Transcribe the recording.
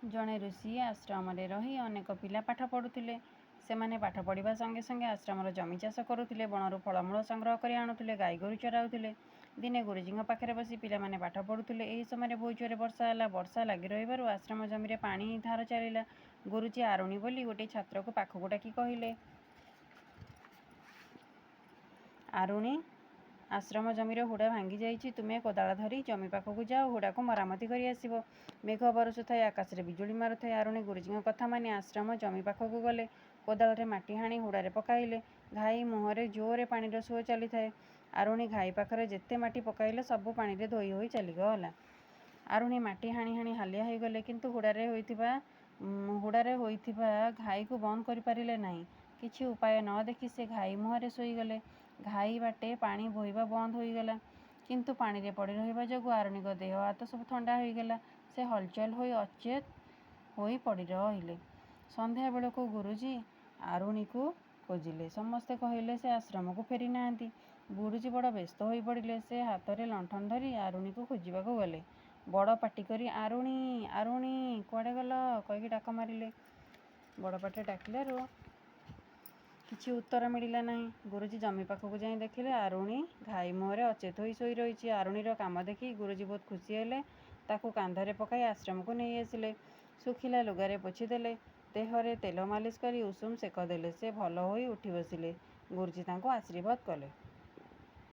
ଜଣେ ଋଷି ଆଶ୍ରମରେ ରହି ଅନେକ ପିଲା ପାଠ ପଢ଼ୁଥିଲେ। ସେମାନେ ପାଠ ପଢ଼ିବା ସଙ୍ଗେ ସଙ୍ଗେ ଆଶ୍ରମର ଜମି ଚାଷ କରୁଥିଲେ, ବଣରୁ ଫଳମୂଳ ସଂଗ୍ରହ କରି ଆଣୁଥିଲେ, ଗାଈଗୋରୁ ଚରାଉଥିଲେ। ଦିନେ ଗୁରୁଜୀଙ୍କ ପାଖରେ ବସି ପିଲାମାନେ ପାଠ ପଢ଼ୁଥିଲେ। ଏହି ସମୟରେ ବହୁତ ଜୋରରେ ବର୍ଷା ହେଲା। ବର୍ଷା ଲାଗି ରହିବାରୁ ଆଶ୍ରମ ଜମିରେ ପାଣି ଧାର ଚାଲିଲା। ଗୁରୁଜୀ ଆରୁଣୀ ବୋଲି ଗୋଟିଏ ଛାତ୍ରକୁ ପାଖକୁ ଡାକି କହିଲେ, ଆରୁଣୀ, ଆଶ୍ରମ ଜମିର ହୁଡ଼ା ଭାଙ୍ଗି ଯାଇଛି। ତୁମେ କୋଦାଳ ଧରି ଜମି ପାଖକୁ ଯାଅ, ହୁଡ଼ାକୁ ମରାମତି କରି ଆସିବ। ମେଘ ବରଷୁଥାଏ, ଆକାଶରେ ବିଜୁଳି ମାରୁଥାଏ। ଆରୁଣୀ ଗୁରୁଜୀଙ୍କ କଥା ମାନି ଆଶ୍ରମ ଜମି ପାଖକୁ ଗଲେ। କୋଦାଳରେ ମାଟି ହାଣି ହୁଡ଼ାରେ ପକାଇଲେ। ଘାଇ ମୁହଁରେ ଜୋରରେ ପାଣିର ସୁଅ ଚାଲିଥାଏ। ଆରୁଣୀ ଘାଇ ପାଖରେ ଯେତେ ମାଟି ପକାଇଲେ ସବୁ ପାଣିରେ ଧୋଇ ହୋଇ ଚାଲିଗଲା। ଆରୁଣୀ ମାଟି ହାଣି ହାଣି ହାଲିଆ ହୋଇଗଲେ, କିନ୍ତୁ ହୁଡ଼ାରେ ହୋଇଥିବା ଘାଇକୁ ବନ୍ଦ କରିପାରିଲେ ନାହିଁ। କିଛି ଉପାୟ ନ ଦେଖି ସେ ଘାଇ ମୁହଁରେ ଶୋଇଗଲେ। ଘାଇ ବାଟେ ପାଣି ବୋହିବା ବନ୍ଦ ହୋଇଗଲା, କିନ୍ତୁ ପାଣିରେ ପଡ଼ି ରହିବା ଯୋଗୁଁ ଆରୁଣୀଙ୍କ ଦେହ ହାତ ସବୁ ଥଣ୍ଡା ହୋଇଗଲା। ସେ ହଲଚଲ ହୋଇ ଅଚେତ ହୋଇ ପଡ଼ି ରହିଲେ। ସନ୍ଧ୍ୟା ବେଳକୁ ଗୁରୁଜୀ ଆରୁଣୀକୁ ଖୋଜିଲେ। ସମସ୍ତେ କହିଲେ ସେ ଆଶ୍ରମକୁ ଫେରି ନାହାନ୍ତି। ଗୁରୁଜୀ ବଡ଼ ବ୍ୟସ୍ତ ହୋଇପଡ଼ିଲେ। ସେ ହାତରେ ଲଣ୍ଠନ ଧରି ଆରୁଣୀକୁ ଖୋଜିବାକୁ ଗଲେ। ବଡ଼ ପାଟି କରି ଆରୁଣୀ, ଆରୁଣୀ, କୁଆଡ଼େ ଗଲ କହିକି ଡାକ ମାରିଲେ। ବଡ଼ ପାଟିରେ ଡାକିଲାରୁ କିଛି ଉତ୍ତର ମିଳିଲା ନାହିଁ। ଗୁରୁଜୀ ଜମି ପାଖକୁ ଯାଇ ଦେଖିଲେ ଆରୁଣୀ ଘାଇ ମୁହଁରେ ଅଚେତ ହୋଇ ଶୋଇ ରହିଛି। ଆରୁଣୀର କାମ ଦେଖି ଗୁରୁଜୀ ବହୁତ ଖୁସି ହେଲେ। ତାକୁ କାନ୍ଧରେ ପକାଇ ଆଶ୍ରମକୁ ନେଇ ଆସିଲେ। ଶୁଖିଲା ଲୁଗାରେ ପୋଛିଦେଲେ। ଦେହରେ ତେଲ ମାଲିସ କରି ଉଷୁମ ସେକ ଦେଲେ। ସେ ଭଲ ହୋଇ ଉଠି ବସିଲେ। ଗୁରୁଜୀ ତାଙ୍କୁ ଆଶୀର୍ବାଦ କଲେ।